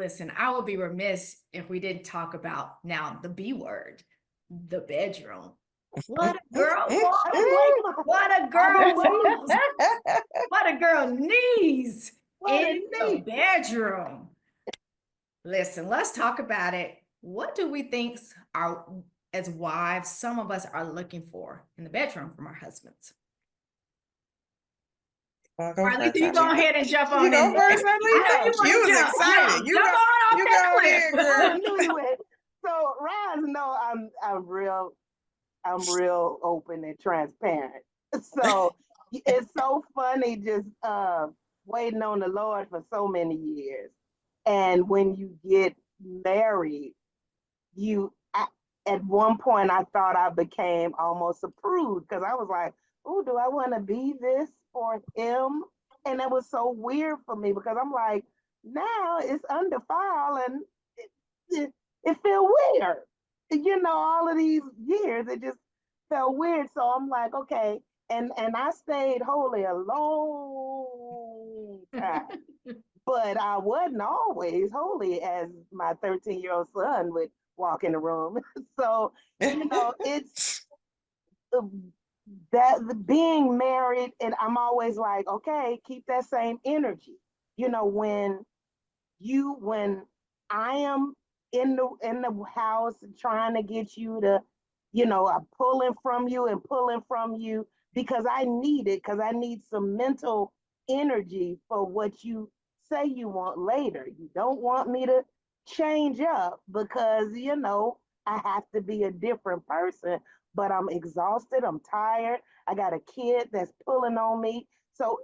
listen, I would be remiss if we didn't talk about now the B word, the bedroom. What a girl wants. What a girl wants. What a girl needs in the bedroom. Listen, let's talk about it. What do we think are, as wives, some of us are looking for in the bedroom from our husbands? Arlita, you go ahead and jump on You go in there. first, Arlita. I know you want to jump. Excited. Yeah, jump on off that cliff. Newlywed. So Raz, know I'm real open and transparent. So it's so funny just waiting on the Lord for so many years. And when you get married, at one point I thought I became almost a prude because I was like, oh, do I want to be this for him? And it was so weird for me because I'm like, now it's undefiled and it felt weird. All of these years, it just felt weird. So I'm like, okay. And I stayed holy a long time. But I wasn't always holy, as my 13-year-old son would walk in the room. So, it's that the being married, and I'm always like, okay, keep that same energy. When I am in the house trying to get you to, I'm pulling from you because I need it, because I need some mental energy for what you say you want later. You don't want me to change up because, I have to be a different person, but I'm exhausted. I'm tired. I got a kid that's pulling on me. So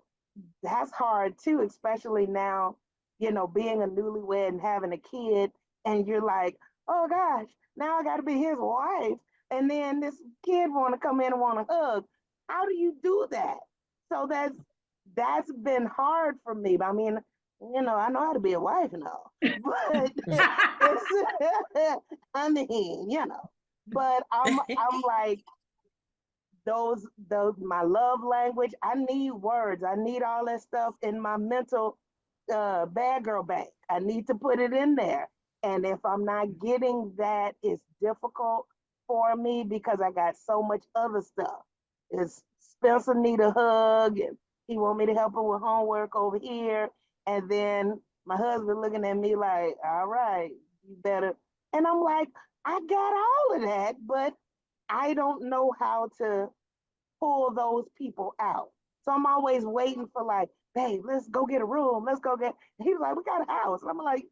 that's hard too, especially now, being a newlywed and having a kid, and you're like, oh gosh, now I got to be his wife. And then this kid want to come in and want to hug. How do you do that? So that's been hard for me. I mean, I know how to be a wife now, but I mean, but I'm like those my love language. I need words. I need all that stuff in my mental bad girl bank. I need to put it in there. And if I'm not getting that, it's difficult for me because I got so much other stuff. It's Spencer need a hug and he want me to help him with homework over here. And then my husband looking at me like, all right, you better. And I'm like, I got all of that, but I don't know how to pull those people out. So I'm always waiting for like, babe, let's go get a room. Let's go get. And he was like, we got a house. And I'm like,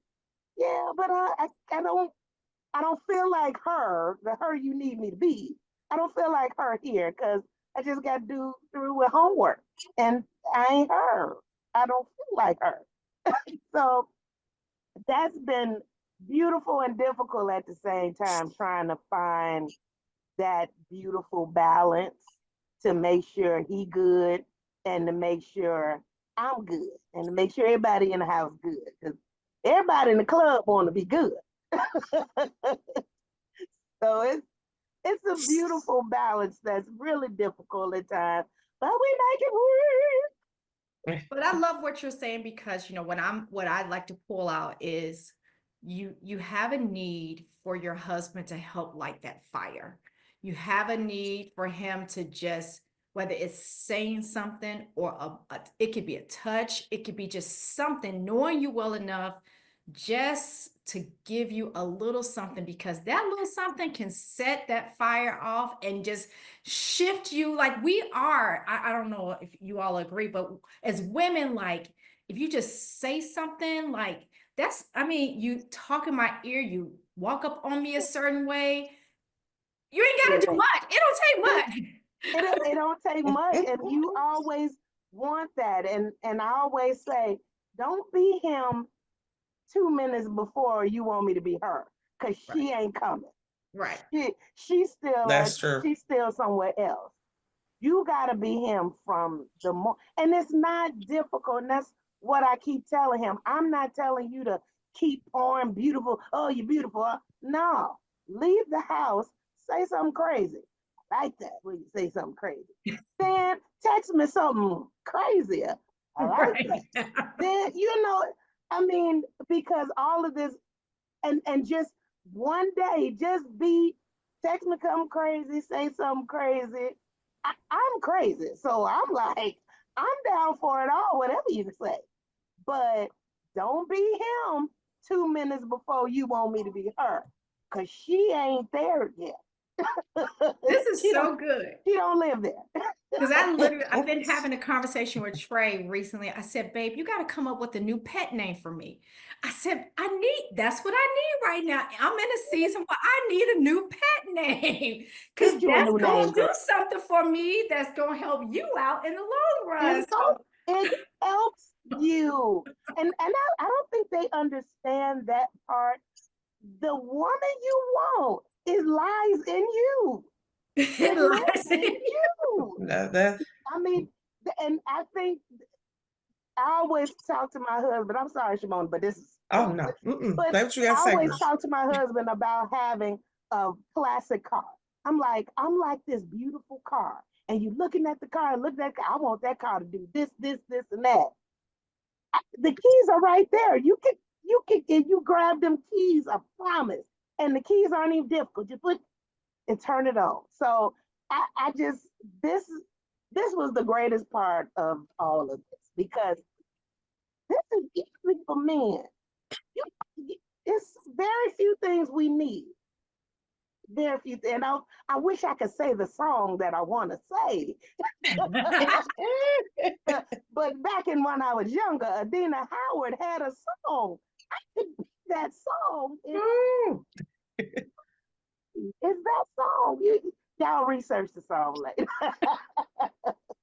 yeah, but I don't feel like the her you need me to be. I don't feel like her here because I just got to do through with homework, and I ain't her. I don't feel like her. So that's been beautiful and difficult at the same time, trying to find that beautiful balance to make sure he good and to make sure I'm good and to make sure everybody in the house good because everybody in the club want to be good. So it's a beautiful balance that's really difficult at times, but we make it work. But I love what you're saying because what I'd like to pull out is you have a need for your husband to help light that fire. You have a need for him to just, whether it's saying something or it could be a touch, it could be just something, knowing you well enough just to give you a little something, because that little something can set that fire off and just shift you. Like we are, I don't know if you all agree, but as women, like if you just say something like you talk in my ear, you walk up on me a certain way, you ain't got to do much. It don't take much. It don't take much, and you always want that. And I always say, don't be him 2 minutes before you want me to be her, because she ain't coming. Right. She's still That's true. She's still somewhere else. You gotta be him from the and it's not difficult. And that's what I keep telling him. I'm not telling you to keep pouring beautiful. Oh, you're beautiful. No, leave the house. Say something crazy. I like that when you say something crazy. Then text me something crazier. I like that. Then I mean, because all of this, and just one day, just be text me, come crazy, say something crazy. I'm crazy, so I'm like, I'm down for it all, whatever you say. But don't be him 2 minutes before you want me to be her, cause she ain't there yet. This is she don't so good. she don't live there. Because I've been having a conversation with Trey recently. I said, babe, you got to come up with a new pet name for me. I said, that's what I need right now. I'm in a season where I need a new pet name because Get you a that's new going name, to do girl. something for me that's going to help you out in the long run. So, It helps you. And I don't think they understand that part. The woman you want, it lies in you. it It lives lies in in you. That I mean, and I think I always talk to my husband. I'm sorry, Shimon, but this is oh no. Mm-mm. but Say what you gotta I say, always girl. talk to my husband about having a classic car. I'm like this beautiful car. And you looking at the car and looking at the car, I want that car to do this, and that. The keys are right there. You can if you grab them keys, I promise. And the keys aren't even difficult. You put and turn it on. So I just this this was the greatest part of all of this because this is easy for men. You, it's very few things we need. Very few, and I wish I could say the song that I want to say. But back in when I was younger, Adina Howard had a song. I could be that song. It's that song. Y'all research the song later.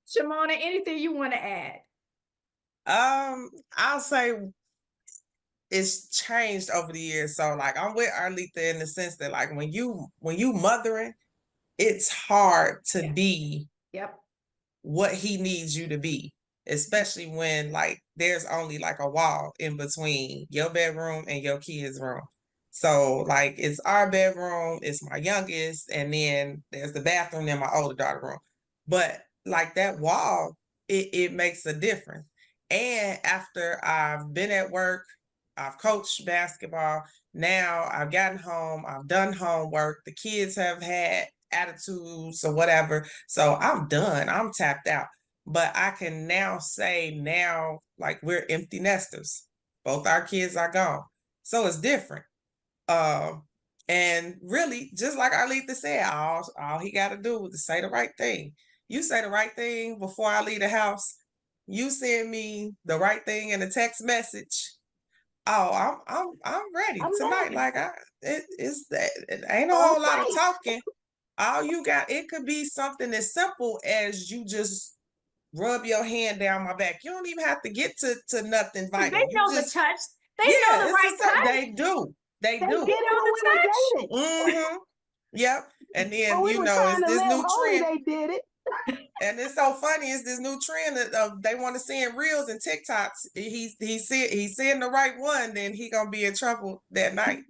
Shimona, anything you want to add? I'll say it's changed over the years. So like I'm with Arlita in the sense that like when you mothering, it's hard to Yeah. be Yep. what he needs you to be, especially when like there's only like a wall in between your bedroom and your kids' room. So like it's our bedroom, it's my youngest, and then there's the bathroom in my older daughter room. But like that wall, it makes a difference. And after I've been at work, I've coached basketball. Now I've gotten home, I've done homework, the kids have had attitudes or whatever. So I'm done, I'm tapped out. But I can now say, now, like we're empty nesters. Both our kids are gone. So it's different. And really, just like Arlita said, all he got to do is say the right thing. You say the right thing before I leave the house. You send me the right thing in a text message. Oh, I'm ready I'm tonight. ready. Like it ain't a On whole lot of site. talking. All you got, it could be something as simple as you just rub your hand down my back. You don't even have to get to nothing They vital. You know the just, touch. They know yeah, the it's right a set. touch. They do. They They They did do. it know when the we were touch. dating. Mm-hmm. Yep. And When then, we you were know, trying it's to this live new holy, trend. they did it. And it's so funny, it's this new trend that they want to send reels and TikToks. He's seeing the right one, then he gonna be in trouble that night.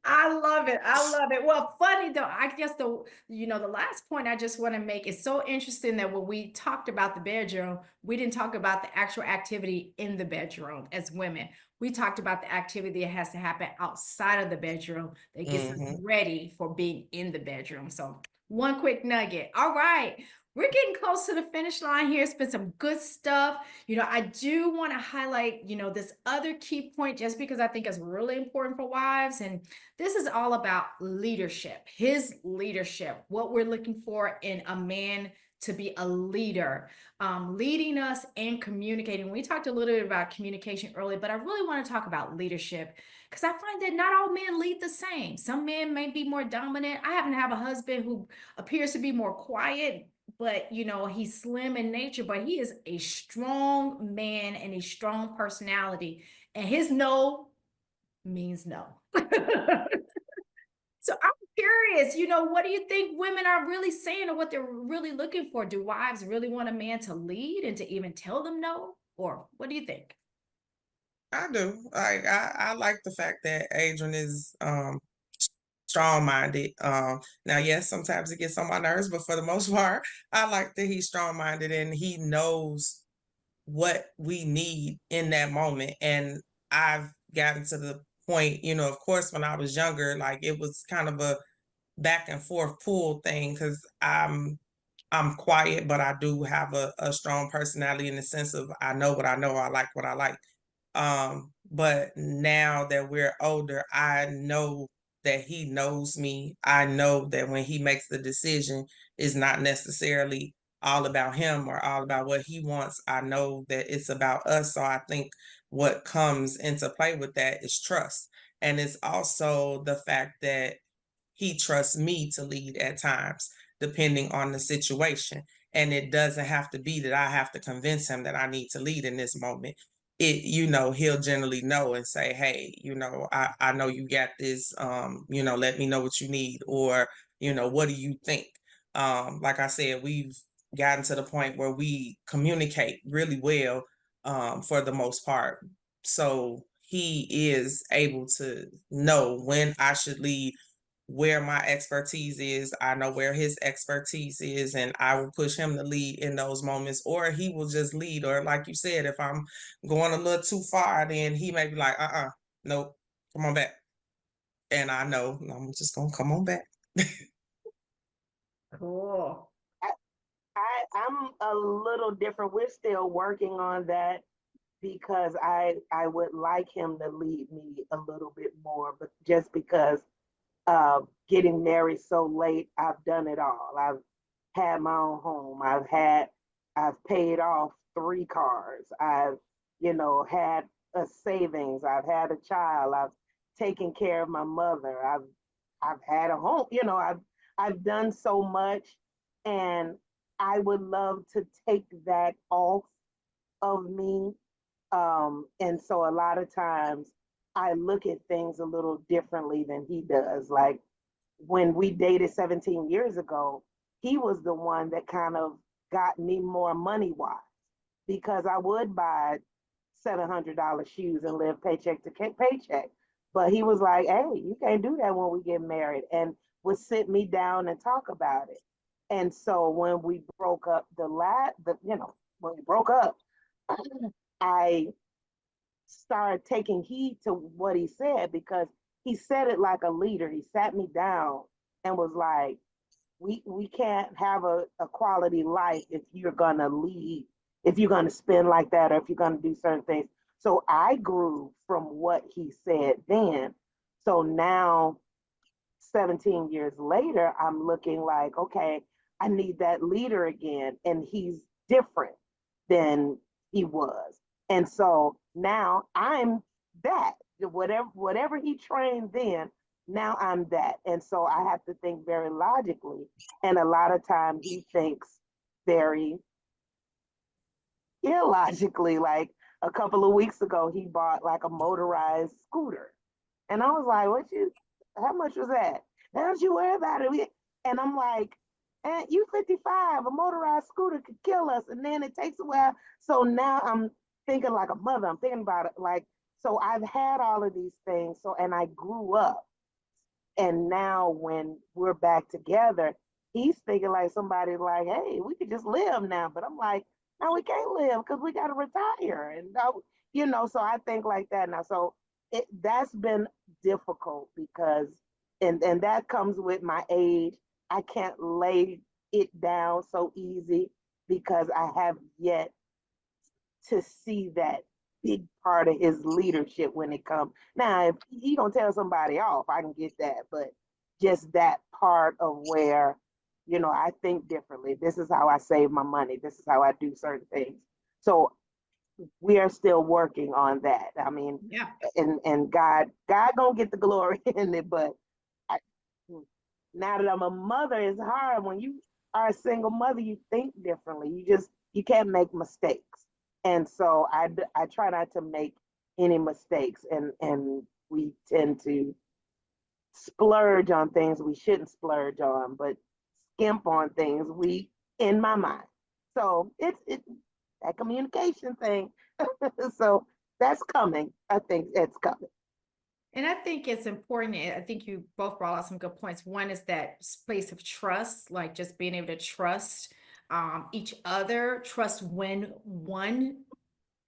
I love it. I love it. Well, funny though, I guess the last point I just want to make is so interesting that when we talked about the bedroom, we didn't talk about the actual activity in the bedroom as women. We talked about the activity that has to happen outside of the bedroom that gets us Mm-hmm. ready for being in the bedroom. So, one quick nugget. All right. We're getting close to the finish line here. It's been some good stuff. I do want to highlight, this other key point just because I think it's really important for wives. And this is all about leadership, his leadership, what we're looking for in a man to be a leader, leading us and communicating. We talked a little bit about communication earlier, but I really want to talk about leadership because I find that not all men lead the same. Some men may be more dominant. I happen to have a husband who appears to be more quiet, but he's slim in nature, but he is a strong man and a strong personality, and his no means no. So I'm curious, what do you think women are really saying or what they're really looking for? Do wives really want a man to lead and to even tell them no? Or what do you think? I do. I like the fact that Adrian is strong-minded. Now, yes, sometimes it gets on my nerves, but for the most part, I like that he's strong-minded and he knows what we need in that moment. And I've gotten to the point, you know, of course, when I was younger, like it was kind of a back and forth pull thing because I'm quiet, but I do have a strong personality in the sense of I know what I know, I like what I like. But now that we're older, I know that he knows me. I know that when he makes the decision, it's not necessarily all about him or all about what he wants. I know that it's about us. So I think what comes into play with that is trust. And it's also the fact that he trusts me to lead at times, depending on the situation. And it doesn't have to be that I have to convince him that I need to lead in this moment. It, you know, he'll generally know and say, hey, you know, I know you got this, you know, let me know what you need, or, you know, what do you think? Like I said, we've gotten to the point where we communicate really well, for the most part. So he is able to know when I should lead, where my expertise is. I know where his expertise is, and I will push him to lead in those moments, or he will just lead. Or, like you said, if I'm going a little too far, then he may be like, nope, come on back. And I know I'm just gonna come on back. Cool. I'm a little different. We're still working on that because I would like him to lead me a little bit more, but just because getting married so late, I've done it all. I've had my own home. I've paid off 3 cars. I've, you know, had a savings. I've had a child. I've taken care of my mother. I've had a home. You know, I've done so much, and I would love to take that off of me. And so a lot of times I look at things a little differently than he does. Like when we dated 17 years ago, he was the one that kind of got me more money wise because I would buy $700 shoes and live paycheck to paycheck. But he was like, hey, you can't do that when we get married, and would sit me down and talk about it. And so when we broke up, when we broke up, I started taking heed to what he said because he said it like a leader. He sat me down and was like, we can't have a quality life if you're gonna lead, if you're gonna spend like that, or if you're gonna do certain things. So I grew from what he said then. So now 17 years later, I'm looking like, okay, I need that leader again. And he's different than he was. And so now I'm that. Whatever he trained then, now I'm that. And so I have to think very logically. And a lot of times he thinks very illogically. Like a couple of weeks ago, he bought like a motorized scooter. And I was like, how much was that? Don't you worry about it. And I'm like, you 55, a motorized scooter could kill us. And then it takes a while. So now I'm thinking like a mother. I'm thinking about it like, so I've had all of these things. So, and I grew up. And now when we're back together, he's thinking like somebody like, hey, we could just live now. But I'm like, no, we can't live because we got to retire. And, so I think like that now. So that's been difficult because, and that comes with my age. I can't lay it down so easy because I have yet to see that big part of his leadership when it comes. Now, if he gonna tell somebody off, I can get that, but just that part of where, I think differently. This is how I save my money. This is how I do certain things. So we are still working on that. I mean, Yeah. and God gonna get the glory in it, but I, now that I'm a mother, it's hard. When you are a single mother, you think differently. You can't make mistakes. And so I try not to make any mistakes, and we tend to splurge on things we shouldn't splurge on, but skimp on things we in my mind. So it's that communication thing. So that's coming. I think it's coming. And I think it's important. I think you both brought out some good points. One is that space of trust, like just being able to trust each other, trust when one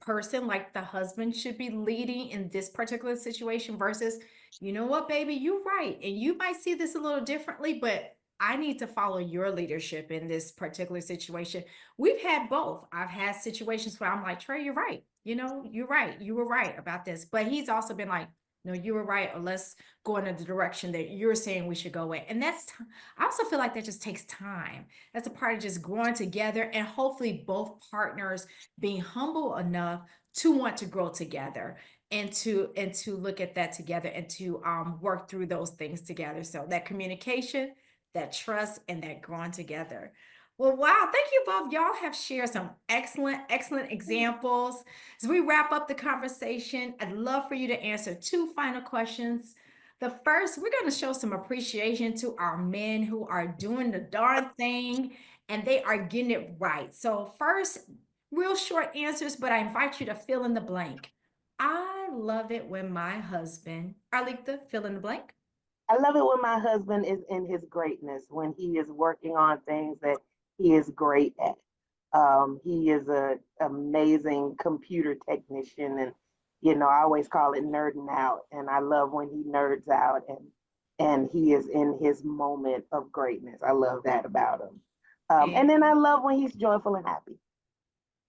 person, like the husband should be leading in this particular situation versus, you know what, baby, you're right. And you might see this a little differently, but I need to follow your leadership in this particular situation. We've had both. I've had situations where I'm like, Trey, you're right. You know, you're right. You were right about this. But he's also been like, no, you were right. Or let's go in the direction that you're saying we should go in. And I also feel like that just takes time. That's a part of just growing together and hopefully both partners being humble enough to want to grow together and to look at that together and to work through those things together. So that communication, that trust, and that growing together. Well, wow, thank you both. Y'all have shared some excellent examples. As we wrap up the conversation, I'd love for you to answer two final questions. The first, we're going to show some appreciation to our men who are doing the darn thing and they are getting it right. So, first, real short answers, but I invite you to fill in the blank. I love it when my husband, Arlita, fill in the blank. I love it when my husband is in his greatness, when he is working on things that he is great at. He is an amazing computer technician, and I always call it nerding out. And I love when he nerds out and he is in his moment of greatness. I love that about him. And then I love when he's joyful and happy.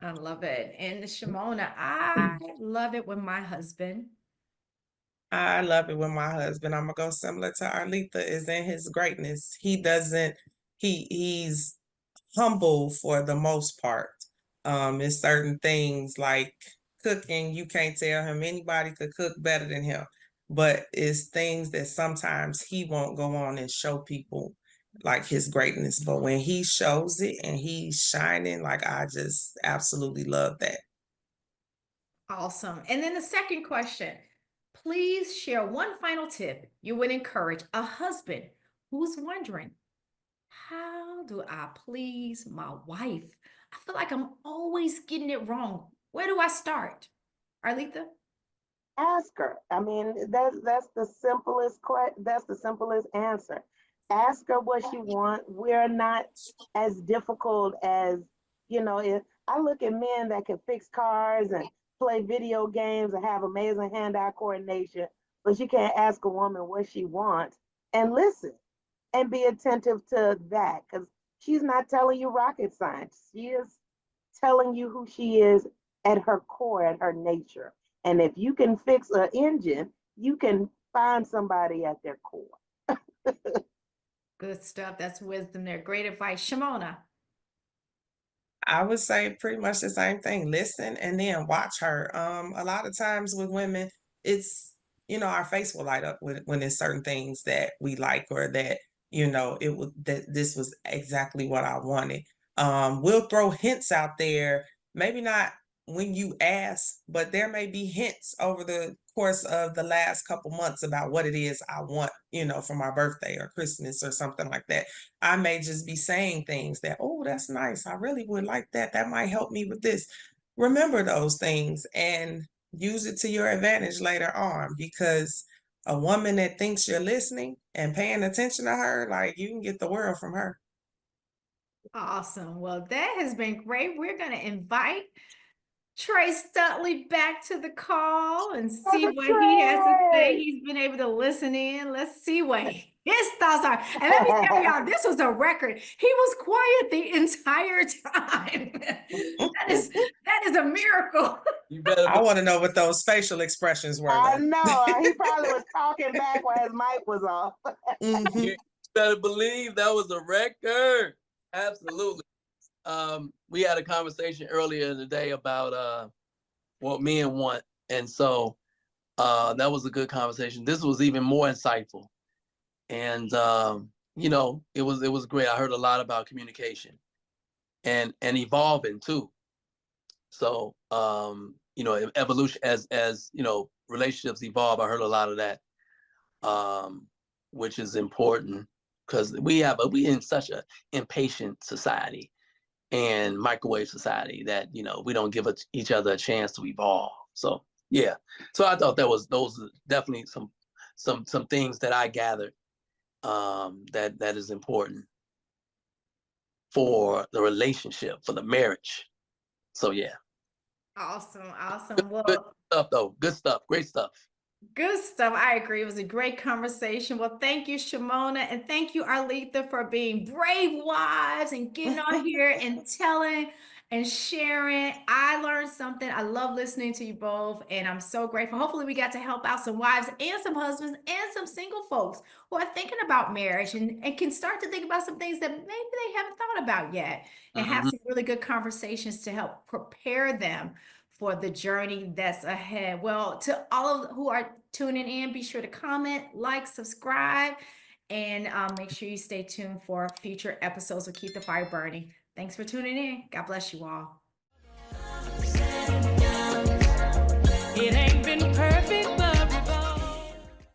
I love it. And Shimona, I love it when my husband. I love it when my husband, I'm gonna go similar to Arlita, is in his greatness. He's humble for the most part. It's certain things like cooking, you can't tell him anybody could cook better than him. But it's things that sometimes he won't go on and show people like his greatness. But when he shows it and he's shining, like I just absolutely love that. Awesome. And then the second question, please share one final tip you would encourage a husband who's wondering, how do I please my wife? I feel like I'm always getting it wrong. Where do I start? Arlita? Ask her. I mean, that's the simplest answer. Ask her what she wants. We're not as difficult as, if I look at men that can fix cars and play video games and have amazing hand-eye coordination, but you can't ask a woman what she wants and listen and be attentive to that, because she's not telling you rocket science. She is telling you who she is at her core, at her nature. And if you can fix an engine, you can find somebody at their core. Good stuff. That's wisdom there. Great advice. Shimona. I would say pretty much the same thing. Listen and then watch her. A lot of times with women, it's our face will light up when there's certain things that we like or that it was that this was exactly what I wanted. We'll throw hints out there, maybe not when you ask, but there may be hints over the course of the last couple months about what it is I want, for my birthday or Christmas or something like that. I may just be saying things that, oh, that's nice. I really would like that. That might help me with this. Remember those things and use it to your advantage later on, because a woman that thinks you're listening and paying attention to her, like you can get the world from her. Awesome. Well, that has been great. We're going to invite Trey Stutley back to the call and see Brother what he has to say. Trey! He's been able to listen in. Let's see what his thoughts are. And let me tell y'all, this was a record. He was quiet the entire time. that is a miracle. I want to know what those facial expressions were. I know. He probably was talking back while his mic was off. You better believe that was a record. Absolutely. We had a conversation earlier in the day about what men want. And so that was a good conversation. This was even more insightful. And it was great. I heard a lot about communication and evolving too. So evolution as relationships evolve. I heard a lot of that, which is important because we in such an impatient society and microwave society that we don't give each other a chance to evolve. So yeah, so I thought those are definitely some things that I gathered that is important for the relationship, for the marriage. So yeah. Awesome. Awesome. Good Well, stuff, though. Good stuff. Great stuff. good stuff. I agree. It was a great conversation. Well, thank you, Shimona, and thank you, Arletha, for being brave wives and getting on here and telling and sharing. I learned something. I love listening to you both, and I'm so grateful. Hopefully, we got to help out some wives and some husbands and some single folks who are thinking about marriage and can start to think about some things that maybe they haven't thought about yet, and have Mhm. some really good conversations to help prepare them for the journey that's ahead. Well, to all of who are tuning in, be sure to comment, like, subscribe, and make sure you stay tuned for future episodes of Keep the Fire Burning. Thanks for tuning in. God bless you all. It ain't been perfect.